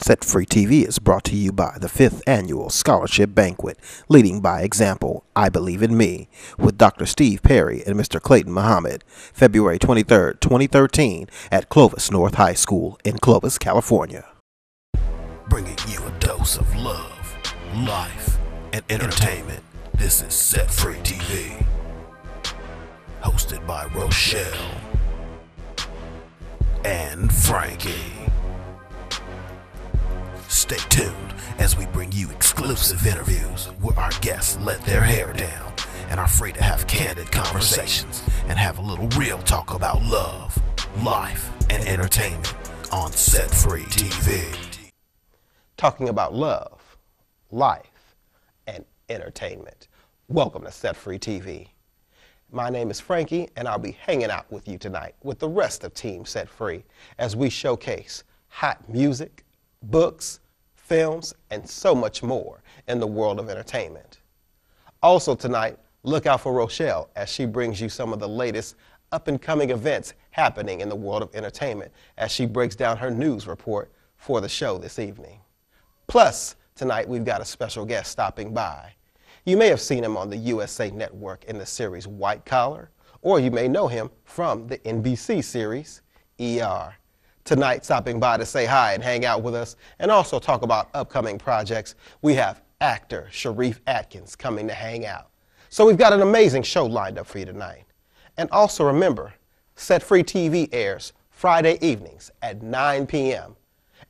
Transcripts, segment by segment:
Set Free TV is brought to you by the 5th Annual Scholarship Banquet, Leading by Example, I Believe in Me, with Dr. Steve Perry and Mr. Clayton Muhammad, February 23, 2013, at Clovis North High School in Clovis, California. Bringing you a dose of love, life, and entertainment. This is Set Free TV, hosted by Rochelle and Franky. Stay tuned as we bring you exclusive interviews where our guests let their hair down and are free to have candid conversations and have a little real talk about love, life, and entertainment on Set Free TV. Talking about love, life, and entertainment. Welcome to Set Free TV. My name is Franky, and I'll be hanging out with you tonight with the rest of Team Set Free as we showcase hot music, books, films, and so much more in the world of entertainment. Also tonight, look out for Rochelle as she brings you some of the latest up-and-coming events happening in the world of entertainment as she breaks down her news report for the show this evening. Plus, tonight we've got a special guest stopping by. You may have seen him on the USA Network in the series White Collar, or you may know him from the NBC series ER. Tonight, stopping by to say hi and hang out with us and also talk about upcoming projects, we have actor Sharif Atkins coming to hang out. So we've got an amazing show lined up for you tonight. And also remember, Set Free TV airs Friday evenings at 9 p.m.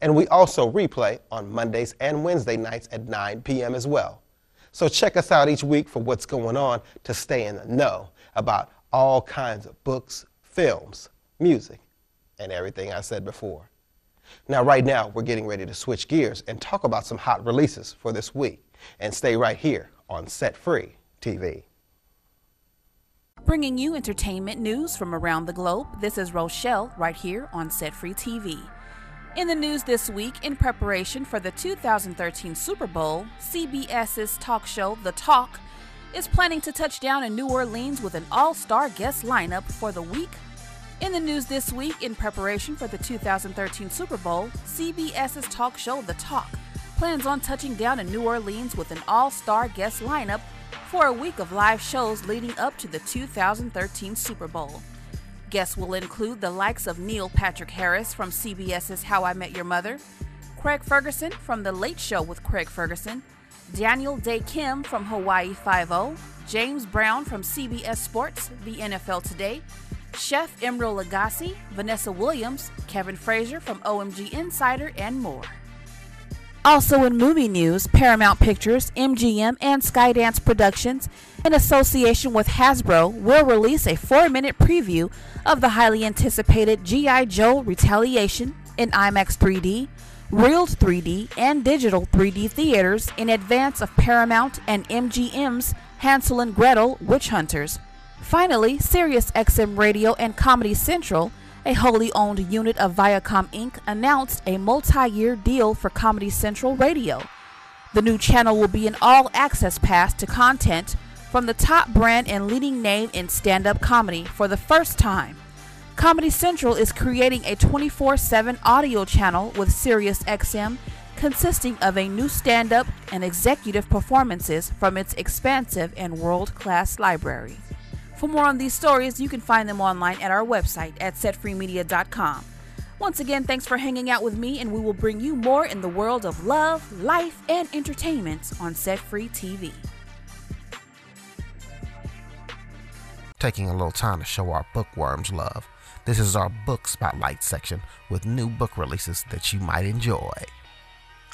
And we also replay on Mondays and Wednesday nights at 9 p.m. as well. So check us out each week for what's going on to stay in the know about all kinds of books, films, music, and everything I said before. Now, right now, we're getting ready to switch gears and talk about some hot releases for this week. And stay right here on Set Free TV. Bringing you entertainment news from around the globe, this is Rochelle right here on Set Free TV. In the news this week, in preparation for the 2013 Super Bowl, CBS's talk show The Talk is planning to touch down in New Orleans with an all-star guest lineup for the week. In the news this week, in preparation for the 2013 Super Bowl, CBS's talk show The Talk plans on touching down in New Orleans with an all-star guest lineup for a week of live shows leading up to the 2013 Super Bowl. Guests will include the likes of Neil Patrick Harris from CBS's How I Met Your Mother, Craig Ferguson from The Late Show with Craig Ferguson, Daniel Day Kim from Hawaii Five-0, James Brown from CBS Sports, The NFL Today, Chef Emeril Lagasse, Vanessa Williams, Kevin Frazier from OMG Insider, and more. Also in movie news, Paramount Pictures, MGM, and Skydance Productions, in association with Hasbro, will release a 4-minute preview of the highly anticipated G.I. Joe Retaliation in IMAX 3D, Real 3D, and Digital 3D theaters in advance of Paramount and MGM's Hansel and Gretel Witch Hunters. Finally, SiriusXM Radio and Comedy Central, a wholly owned unit of Viacom Inc., announced a multi-year deal for Comedy Central Radio. The new channel will be an all-access pass to content from the top brand and leading name in stand-up comedy for the first time. Comedy Central is creating a 24/7 audio channel with SiriusXM consisting of a new stand-up and executive performances from its expansive and world-class library. For more on these stories, you can find them online at our website at setfreemedia.com. Once again, thanks for hanging out with me, and we will bring you more in the world of love, life, and entertainment on Set Free TV. Taking a little time to show our bookworms love. This is our book spotlight section with new book releases that you might enjoy.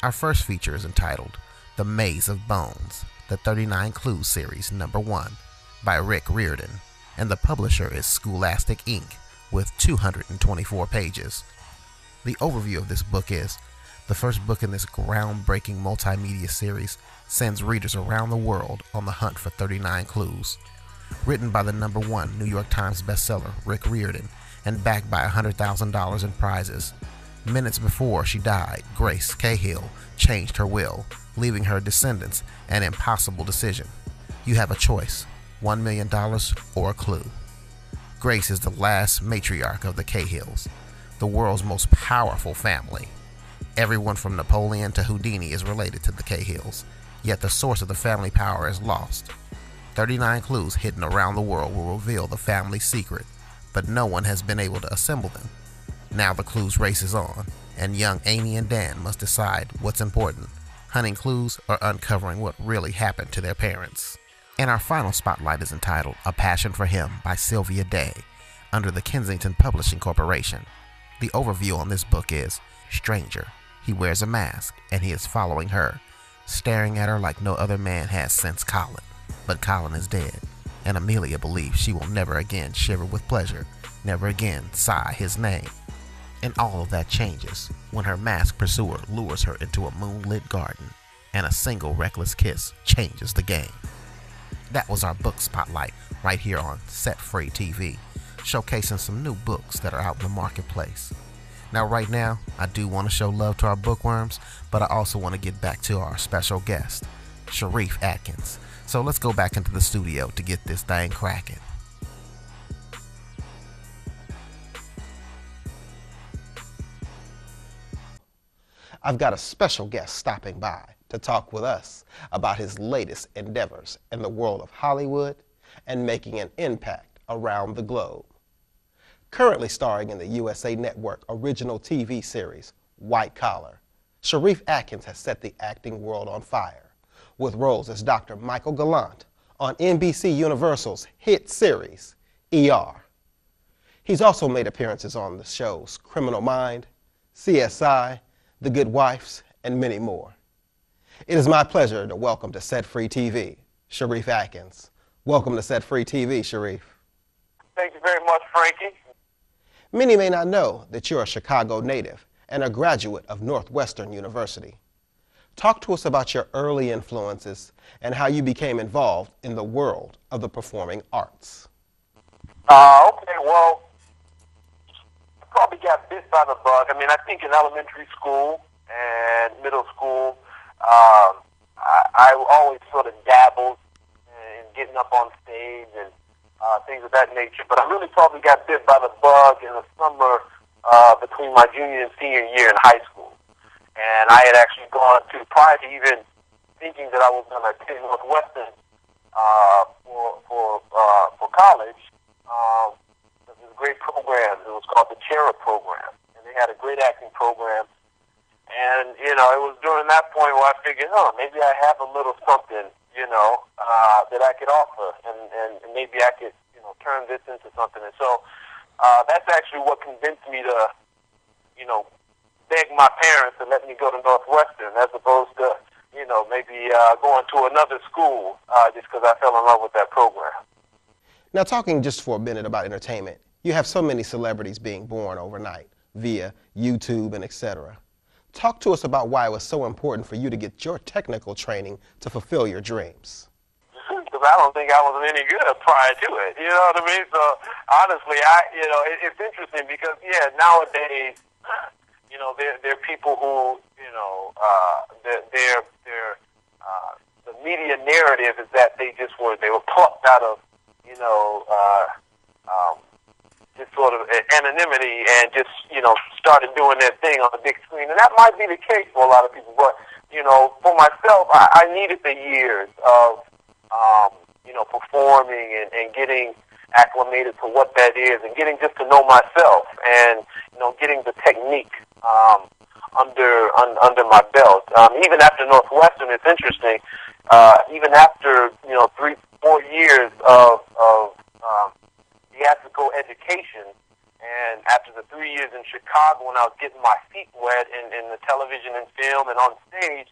Our first feature is entitled The Maze of Bones, the 39 Clues series, number 1. By Rick Riordan, and the publisher is Scholastic Inc. with 224 pages. The overview of this book is, the first book in this groundbreaking multimedia series sends readers around the world on the hunt for 39 clues. Written by the number 1 New York Times bestseller Rick Riordan and backed by $100,000 in prizes. Minutes before she died, Grace Cahill changed her will, leaving her descendants an impossible decision. You have a choice. $1 million or a clue. Grace is the last matriarch of the Cahills, the world's most powerful family. Everyone from Napoleon to Houdini is related to the Cahills, yet the source of the family power is lost. 39 clues hidden around the world will reveal the family's secret, but no one has been able to assemble them. Now the clues race is on, and young Amy and Dan must decide what's important, hunting clues or uncovering what really happened to their parents. And our final spotlight is entitled A Passion for Him by Sylvia Day, under the Kensington Publishing Corporation. The overview on this book is Stranger. He wears a mask, and he is following her, staring at her like no other man has since Colin. But Colin is dead, and Amelia believes she will never again shiver with pleasure, never again sigh his name. And all of that changes when her masked pursuer lures her into a moonlit garden, and a single reckless kiss changes the game. That was our book spotlight right here on Set Free TV, showcasing some new books that are out in the marketplace. Now right now, I do want to show love to our bookworms, but I also want to get back to our special guest, Sharif Atkins. So let's go back into the studio to get this thing cracking. I've got a special guest stopping by to talk with us about his latest endeavors in the world of Hollywood and making an impact around the globe. Currently starring in the USA Network original TV series, White Collar, Sharif Atkins has set the acting world on fire with roles as Dr. Michael Gallant on NBC Universal's hit series, ER. He's also made appearances on the shows Criminal Mind, CSI, The Good Wives, and many more. It is my pleasure to welcome to Set Free TV, Sharif Atkins. Welcome to Set Free TV, Sharif. Thank you very much, Franky. Many may not know that you're a Chicago native and a graduate of Northwestern University. Talk to us about your early influences and how you became involved in the world of the performing arts. Okay, well, I probably got bit by the bug. I mean, I think in elementary school and middle school, I always sort of dabbled in getting up on stage and things of that nature. But I really probably got bit by the bug in the summer between my junior and senior year in high school. And I had actually gone to, prior to even thinking that I was going to attend Northwestern for college, there was a great program. It was called the Cherub Program. And they had a great acting program. And, you know, it was during that point where I figured, maybe I have a little something, that I could offer. And maybe I could, turn this into something. And so that's actually what convinced me to, beg my parents to let me go to Northwestern as opposed to, maybe going to another school just because I fell in love with that program. Now, talking just for a minute about entertainment, you have so many celebrities being born overnight via YouTube and etc. Talk to us about why it was so important for you to get your technical training to fulfill your dreams. Because I don't think I was any good prior to it. You know what I mean? So honestly, it's interesting because nowadays, there are people who, the media narrative is that they were plucked out of, just sort of anonymity and just, started doing their thing on the big screen. And that might be the case for a lot of people. But, for myself, I needed the years of, performing and getting acclimated to what that is and getting just to know myself and, getting the technique under my belt. Even after Northwestern, it's interesting, even after, 3-4 years of theatrical education, and after the 3 years in Chicago when I was getting my feet wet in the television and film and on stage,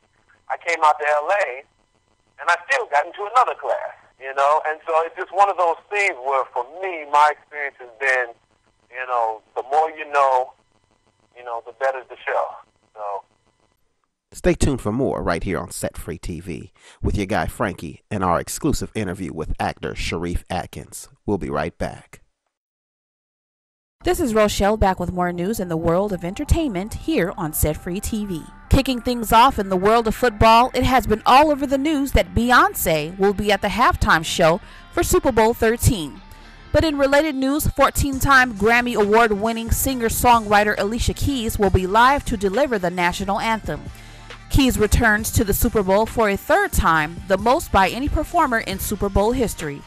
I came out to L.A., and I still got into another class, and so it's just one of those things where for me, my experience has been, the more you know, the better the show. So. Stay tuned for more right here on Set Free TV with your guy Franky and our exclusive interview with actor Sharif Atkins. We'll be right back. This is Rochelle back with more news in the world of entertainment here on Set Free TV. Kicking things off in the world of football, it has been all over the news that Beyonce will be at the halftime show for Super Bowl 13. But in related news, 14-time Grammy Award-winning singer-songwriter Alicia Keys will be live to deliver the national anthem. Keys returns to the Super Bowl for a third time, the most by any performer in Super Bowl history.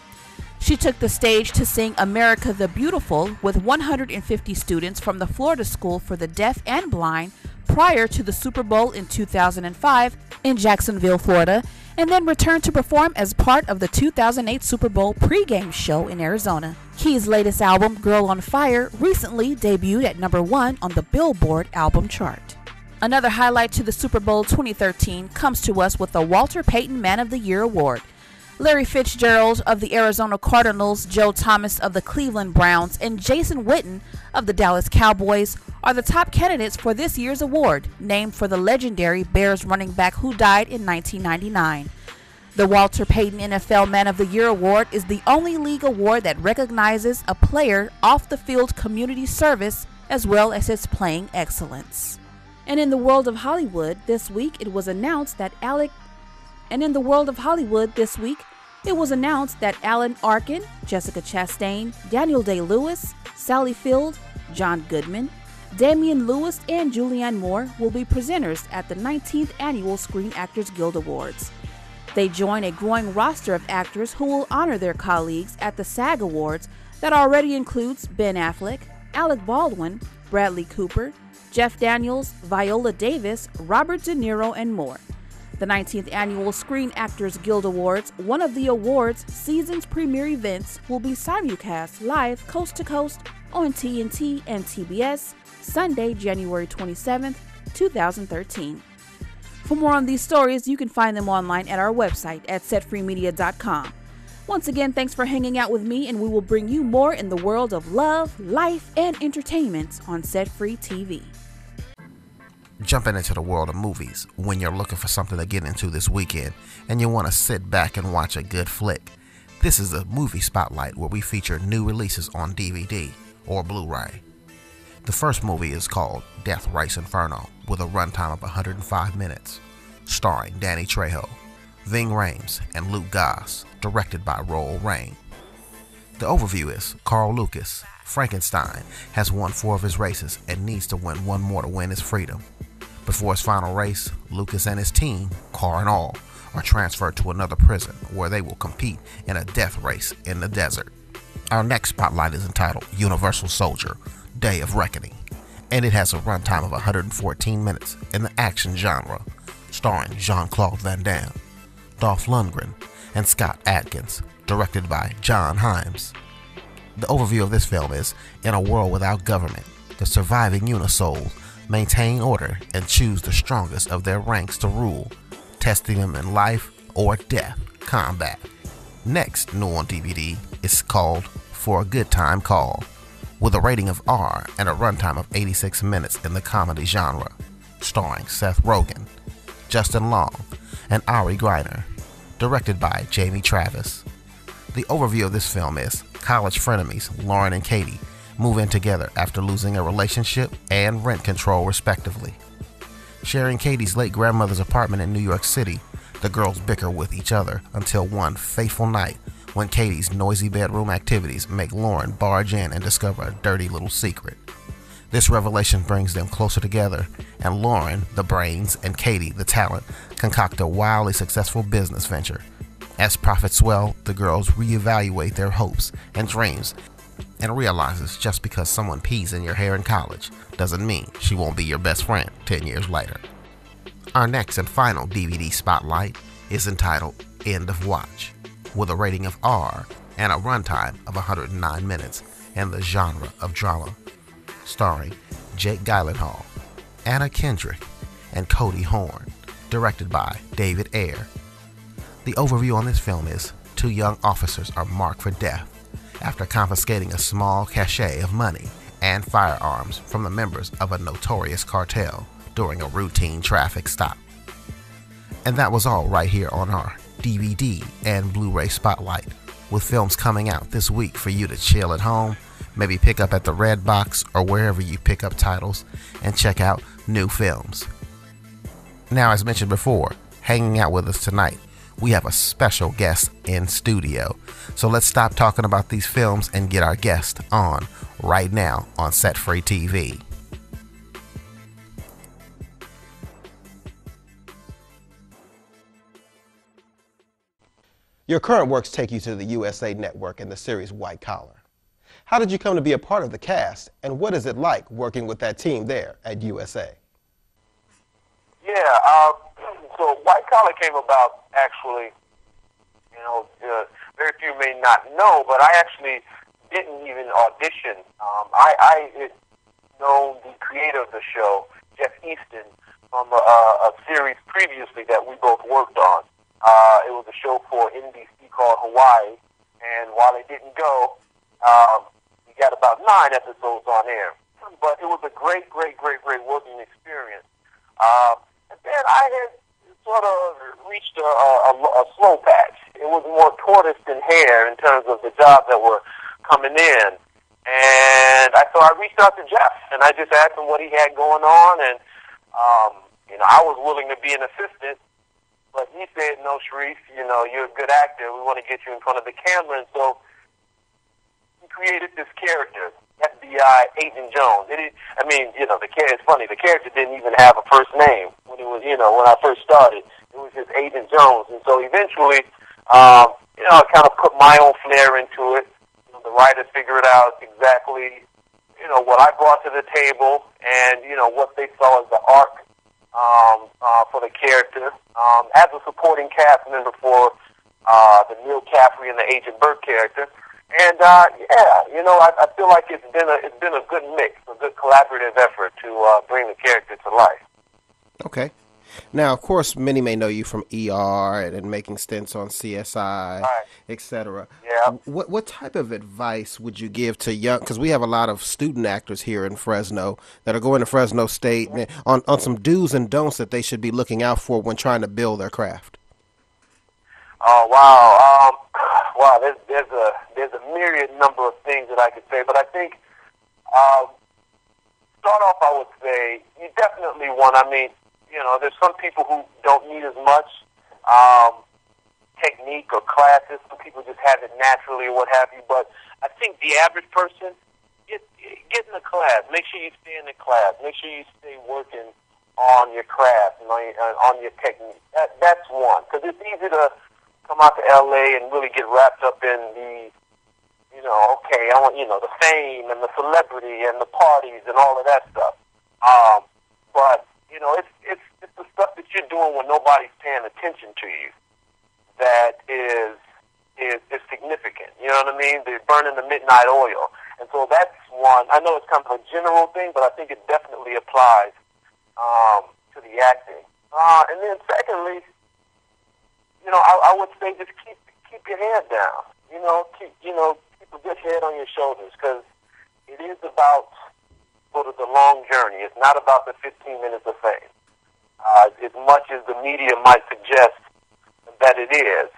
She took the stage to sing America the Beautiful with 150 students from the Florida School for the Deaf and Blind prior to the Super Bowl in 2005 in Jacksonville, Florida, and then returned to perform as part of the 2008 Super Bowl pregame show in Arizona. Keys' latest album, Girl on Fire, recently debuted at #1 on the Billboard album chart. Another highlight to the Super Bowl 2013 comes to us with the Walter Payton Man of the Year Award. Larry Fitzgerald of the Arizona Cardinals, Joe Thomas of the Cleveland Browns, and Jason Witten of the Dallas Cowboys are the top candidates for this year's award, named for the legendary Bears running back who died in 1999. The Walter Payton NFL Man of the Year Award is the only league award that recognizes a player off-the-field community service as well as his playing excellence. And in the world of Hollywood this week, it was announced that Alan Arkin, Jessica Chastain, Daniel Day-Lewis, Sally Field, John Goodman, Damian Lewis, and Julianne Moore will be presenters at the 19th Annual Screen Actors Guild Awards. They join a growing roster of actors who will honor their colleagues at the SAG Awards that already includes Ben Affleck, Alec Baldwin, Bradley Cooper, Jeff Daniels, Viola Davis, Robert De Niro, and more. The 19th Annual Screen Actors Guild Awards, one of the award's season's premier events, will be simulcast live coast to coast on TNT and TBS, Sunday, January 27th, 2013. For more on these stories, you can find them online at our website at setfreemedia.com. Once again, thanks for hanging out with me, and we will bring you more in the world of love, life, and entertainment on Set Free TV. Jumping into the world of movies when you're looking for something to get into this weekend and you want to sit back and watch a good flick. This is a movie spotlight where we feature new releases on DVD or Blu-ray. The first movie is called Death Race Inferno with a runtime of 105 minutes, starring Danny Trejo, Ving Rhames, and Luke Goss, directed by Roel Rain. The overview is Carl Lucas, Frankenstein, has won 4 of his races and needs to win 1 more to win his freedom. Before his final race, Lucas and his team, car and all, are transferred to another prison where they will compete in a death race in the desert. Our next spotlight is entitled Universal Soldier, Day of Reckoning, and it has a runtime of 114 minutes in the action genre, starring Jean-Claude Van Damme, Dolph Lundgren, and Scott Adkins, directed by John Himes. The overview of this film is, in a world without government, the surviving Unisouls maintain order and choose the strongest of their ranks to rule, testing them in life or death combat. Next, new on DVD, is called For a Good Time Call, with a rating of R and a runtime of 86 minutes in the comedy genre, starring Seth Rogen, Justin Long, and Ari Greiner, directed by Jamie Travis. The overview of this film is college frenemies Lauren and Katie move in together after losing a relationship and rent control respectively. Sharing Katie's late grandmother's apartment in New York City, the girls bicker with each other until one fateful night when Katie's noisy bedroom activities make Lauren barge in and discover a dirty little secret. This revelation brings them closer together, and Lauren, the brains, and Katie, the talent, concoct a wildly successful business venture. As profits swell, the girls reevaluate their hopes and dreams and realizes just because someone pees in your hair in college doesn't mean she won't be your best friend 10 years later. Our next and final DVD spotlight is entitled End of Watch, with a rating of R and a runtime of 109 minutes in the genre of drama, starring Jake Gyllenhaal, Anna Kendrick, and Cody Horn, directed by David Ayer. The overview on this film is 2 young officers are marked for death after confiscating a small cache of money and firearms from the members of a notorious cartel during a routine traffic stop. And that was all right here on our DVD and Blu-ray spotlight, with films coming out this week for you to chill at home, maybe pick up at the Red Box or wherever you pick up titles and check out new films. Now, as mentioned before, hanging out with us tonight we have a special guest in studio. So let's stop talking about these films and get our guest on right now on Set Free TV. Your current works take you to the USA Network and the series White Collar. How did you come to be a part of the cast, and what is it like working with that team there at USA? Yeah, so White Collar came about actually, very few may not know, but I actually didn't even audition. I had known the creator of the show, Jeff Easton, from a series previously that we both worked on. It was a show for NBC called Hawaii, and while it didn't go, we got about 9 episodes on air. But it was a great working experience. And then I had sort of reached a slow patch. It was more tortoise than hare in terms of the jobs that were coming in. And so I reached out to Jeff, and I just asked him what he had going on, and I was willing to be an assistant. But he said, no, Sharif, you're a good actor. We want to get you in front of the camera. And so he created this character, FBI Agent Jones. It's funny. The character didn't even have a first name when when I first started. It was just Agent Jones. And so eventually, I kind of put my own flair into it. The writers figured out exactly, what I brought to the table and, what they saw as the arc for the character. As a supporting cast member for the Neil Caffrey and the Agent Burke character. And I feel like it's been a good mix, a good collaborative effort to bring the character to life. Okay. Now, of course, many may know you from ER and making stints on CSI, right, etc. Yeah. What type of advice would you give to young, because we have a lot of student actors here in Fresno that are going to Fresno State, on some do's and don'ts that they should be looking out for when trying to build their craft? Oh, wow. Wow, there's a myriad number of things that I could say, but I think start off, I would say, you definitely want, there's some people who don't need as much technique or classes. Some people just have it naturally or what have you. But I think the average person, get in a class. Make sure you stay in the class. Make sure you stay working on your craft and on your technique. That's one. Because it's easy to come out to L.A. and really get wrapped up in the, I want, the fame and the celebrity and the parties and all of that stuff. But it's the stuff that you're doing when nobody's paying attention to you that is significant. You know what I mean? They're burning the midnight oil. And so that's one. I know it's kind of a general thing, but I think it definitely applies to the acting. And then secondly, I would say just keep your head down. Keep a good head on your shoulders, because it is about sort of the long journey. It's not about the 15 minutes of fame. As much as the media might suggest that it is,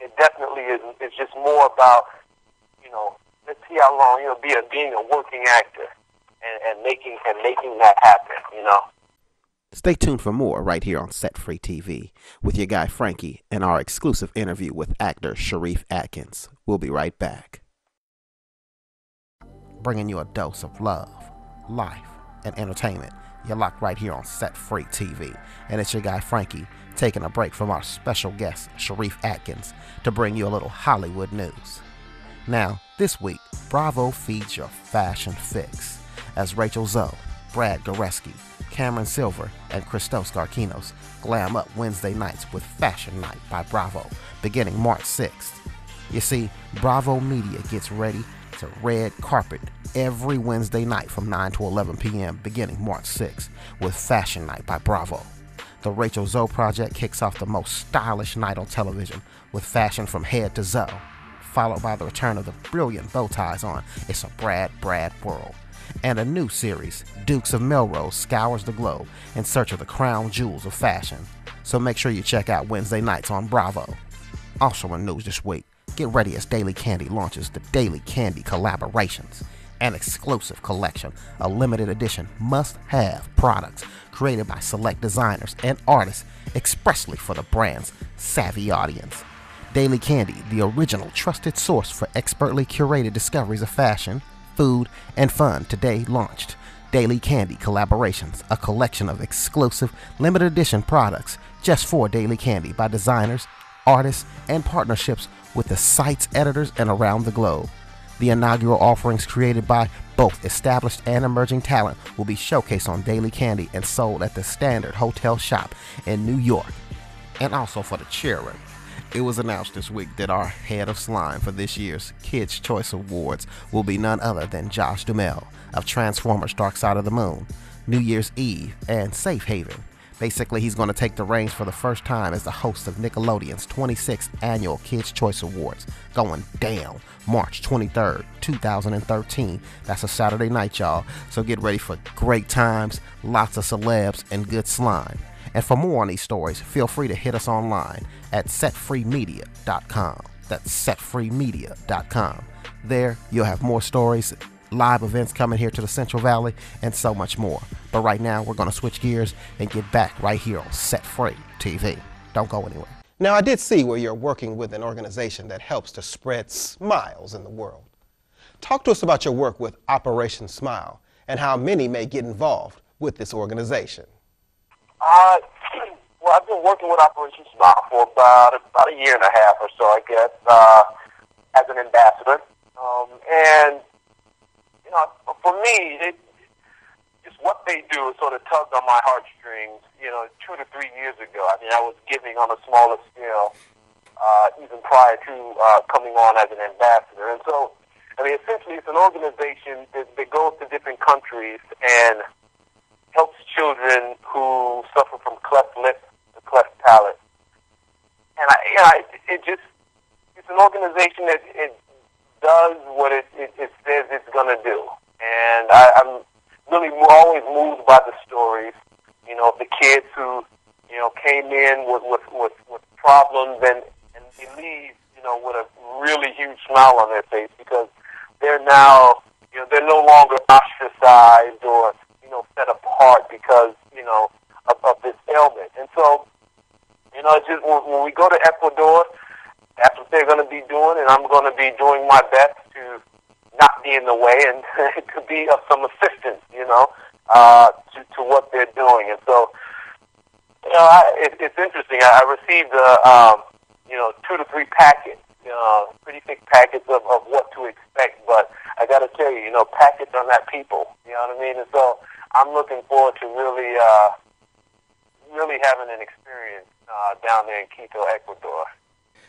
it definitely is. It's just more about, let's see how long, being a working actor and making that happen, Stay tuned for more right here on Set Free TV with your guy Franky and our exclusive interview with actor Sharif Atkins. We'll be right back. Bringing you a dose of love, life, and entertainment. You're locked right here on Set Free TV. And it's your guy Franky taking a break from our special guest Sharif Atkins to bring you a little Hollywood news. Now, this week, Bravo feeds your fashion fix as Rachel Zoe, Brad Goreski, Cameron Silver, and Christos Garkinos glam up Wednesday nights with Fashion Night by Bravo, beginning March 6th. You see, Bravo Media gets ready to red carpet every Wednesday night from 9 to 11 p.m. beginning March 6th with Fashion Night by Bravo. The Rachel Zoe project kicks off the most stylish night on television with fashion from head to Zoe, followed by the return of the brilliant bow ties on It's a Brad world. And a new series, Dukes of Melrose, scours the globe in search of the crown jewels of fashion. So make sure you check out Wednesday nights on Bravo. Also in news this week, get ready as Daily Candy launches the Daily Candy Collaborations, an exclusive collection of limited edition must-have products created by select designers and artists expressly for the brand's savvy audience. Daily Candy, the original trusted source for expertly curated discoveries of fashion, food, and fun, today launched Daily Candy Collaborations, a collection of exclusive limited edition products just for Daily Candy by designers, artists, and partnerships with the site's editors and around the globe. The inaugural offerings created by both established and emerging talent will be showcased on Daily Candy and sold at the Standard Hotel Shop in New York. And also for the children. It was announced this week that our head of slime for this year's Kids' Choice Awards will be none other than Josh Duhamel of Transformers Dark Side of the Moon, New Year's Eve, and Safe Haven. Basically, he's going to take the reins for the first time as the host of Nickelodeon's 26th Annual Kids' Choice Awards, going down March 23rd, 2013. That's a Saturday night, y'all. So get ready for great times, lots of celebs, and good slime. And for more on these stories, feel free to hit us online at setfreemedia.com. That's setfreemedia.com. There, you'll have more stories, live events coming here to the Central Valley, and so much more. But right now, we're going to switch gears and get back right here on Set Free TV. Don't go anywhere. Now, I did see where you're working with an organization that helps to spread smiles in the world. Talk to us about your work with Operation Smile and how many may get involved with this organization. Well, I've been working with Operation Smile for about a year and a half or so, I guess, as an ambassador. And, you know, for me, just what they do sort of tugged on my heartstrings, 2 to 3 years ago. I mean, I was giving on a smaller scale, even prior to coming on as an ambassador. And so, I mean, essentially, it's an organization that goes to different countries and helps children who suffer from cleft lip and cleft palate. And it's an organization that it does what it says it's going to do. And I'm really always moved by the stories, of the kids who, came in with problems and they leave, with a really huge smile on their face because they're now, they're no longer ostracized or, set apart because, of this ailment. And so, just when we go to Ecuador, that's what they're going to be doing, and I'm going to be doing my best to not be in the way and to be of some assistance, to what they're doing. And so, it's interesting. I received 2 to 3 packets, pretty thick packets of what to expect, but I got to tell you, packets are not people, you know what I mean? And so I'm looking forward to really having an experience down there in Quito, Ecuador.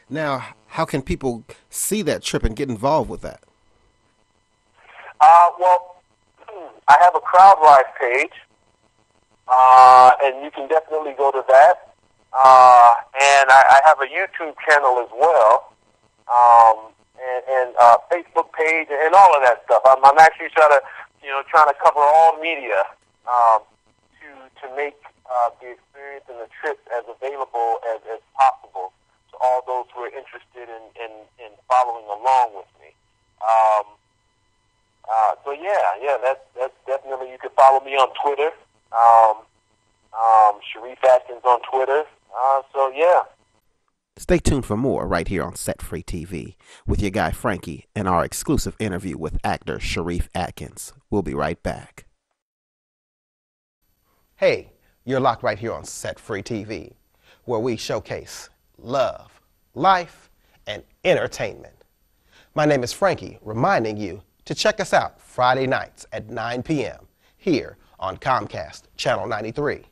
Now, how can people see that trip and get involved with that? Well, I have a CrowdRise page, and you can definitely go to that. And I have a YouTube channel as well, and Facebook page, and all of that stuff. I'm actually trying to cover all media to make the experience and the trip as available as possible to all those who are interested in following along with me. So that's definitely, you can follow me on Twitter, Sharif Atkins on Twitter. Stay tuned for more right here on Set Free TV with your guy Franky and our exclusive interview with actor Sharif Atkins. We'll be right back. Hey, you're locked right here on Set Free TV, where we showcase love, life, and entertainment. My name is Franky, reminding you to check us out Friday nights at 9 p.m. here on Comcast Channel 93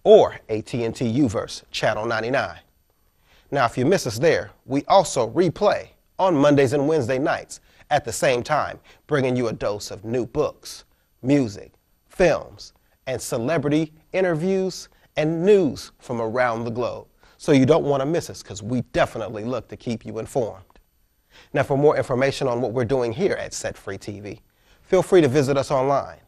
or AT&T UVerse Channel 99. Now, if you miss us there, we also replay on Mondays and Wednesday nights at the same time, bringing you a dose of new books, music, films, and celebrity interviews and news from around the globe. So you don't want to miss us because we definitely look to keep you informed. Now, for more information on what we're doing here at Set Free TV, feel free to visit us online.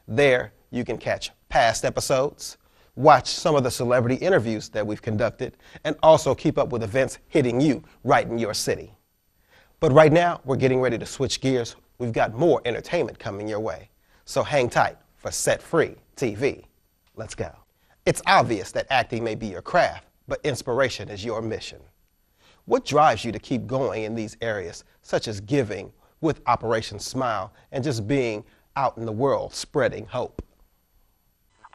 There, you can catch past episodes, watch some of the celebrity interviews that we've conducted, and also keep up with events hitting you right in your city. But right now, we're getting ready to switch gears. We've got more entertainment coming your way. So hang tight for Set Free TV. Let's go. It's obvious that acting may be your craft, but inspiration is your mission. What drives you to keep going in these areas, such as giving with Operation Smile and just being out in the world spreading hope?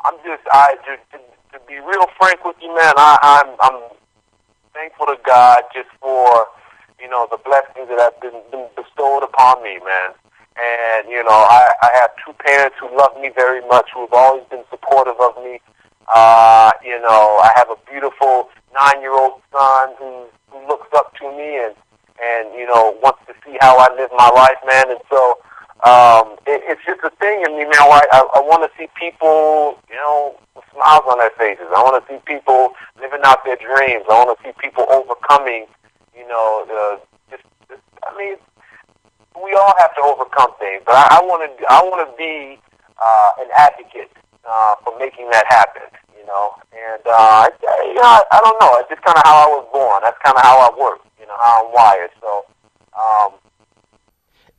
To be real frank with you, man, I'm thankful to God just for, the blessings that have been bestowed upon me, man. And, I have two parents who love me very much, who have always been supportive of me. I have a beautiful 9-year-old son who looks up to me and wants to see how I live my life, man. And so it's just a thing in me, man. I want to see people, with smiles on their faces. I want to see people living out their dreams. I want to see people overcoming, we all have to overcome things, but I want to be an advocate for making that happen, And I don't know. It's just kind of how I was born. That's kind of how I work, how I'm wired. So.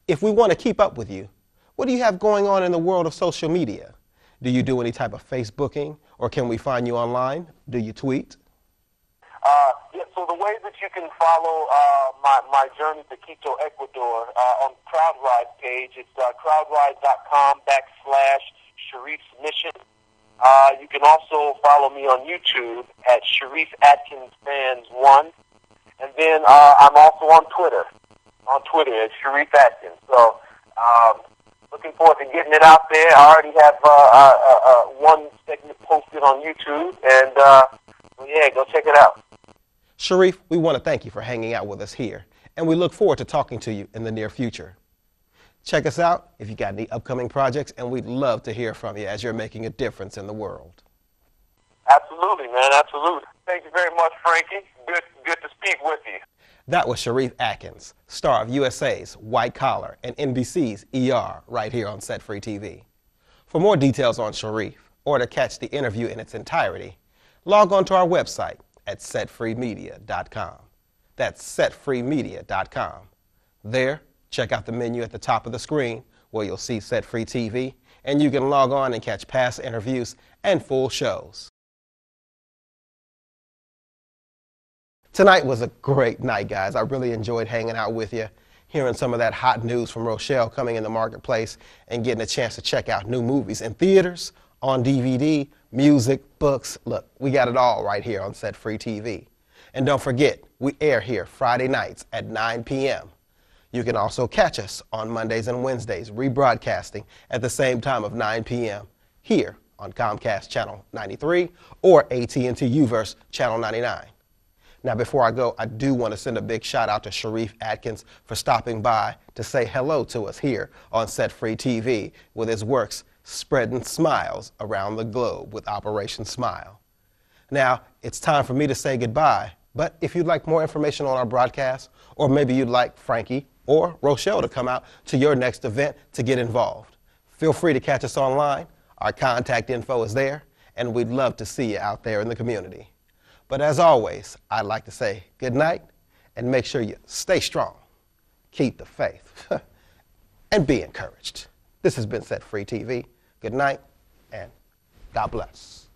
If we want to keep up with you, what do you have going on in the world of social media? Do you do any type of Facebooking, or can we find you online? Do you tweet? Yeah, so the way that you can follow my journey to Quito, Ecuador, on CrowdRide page, it's crowdride.com/Sharif's Mission. You can also follow me on YouTube at Sharif Atkins Fans 1. And then I'm also on Twitter at Sharif Atkins. So looking forward to getting it out there. I already have one segment posted on YouTube, and go check it out. Sharif, we want to thank you for hanging out with us here, and we look forward to talking to you in the near future. Check us out if you got any upcoming projects, and we'd love to hear from you as you're making a difference in the world. Absolutely, man, absolutely. Thank you very much, Frankie. Good to speak with you. That was Sharif Atkins, star of USA's White Collar and NBC's ER, right here on Set Free TV. For more details on Sharif, or to catch the interview in its entirety, log on to our website at setfreemedia.com. That's setfreemedia.com. There, check out the menu at the top of the screen where you'll see Set Free TV, and you can log on and catch past interviews and full shows. Tonight was a great night, guys. I really enjoyed hanging out with you, hearing some of that hot news from Rochelle coming in the marketplace, and getting a chance to check out new movies in theaters, on DVD, music, books. Look, we got it all right here on Set Free TV. And don't forget, we air here Friday nights at 9 p.m. You can also catch us on Mondays and Wednesdays, rebroadcasting at the same time of 9 p.m. here on Comcast Channel 93 or AT&T UVerse Channel 99. Now, before I go, I do want to send a big shout out to Sharif Atkins for stopping by to say hello to us here on Set Free TV with his works spreading smiles around the globe with Operation Smile. Now, it's time for me to say goodbye, but if you'd like more information on our broadcast, or maybe you'd like Frankie or Rochelle to come out to your next event to get involved, feel free to catch us online. Our contact info is there, and we'd love to see you out there in the community. But as always, I'd like to say good night, and make sure you stay strong, keep the faith, and be encouraged. This has been Set Free TV. Good night, and God bless.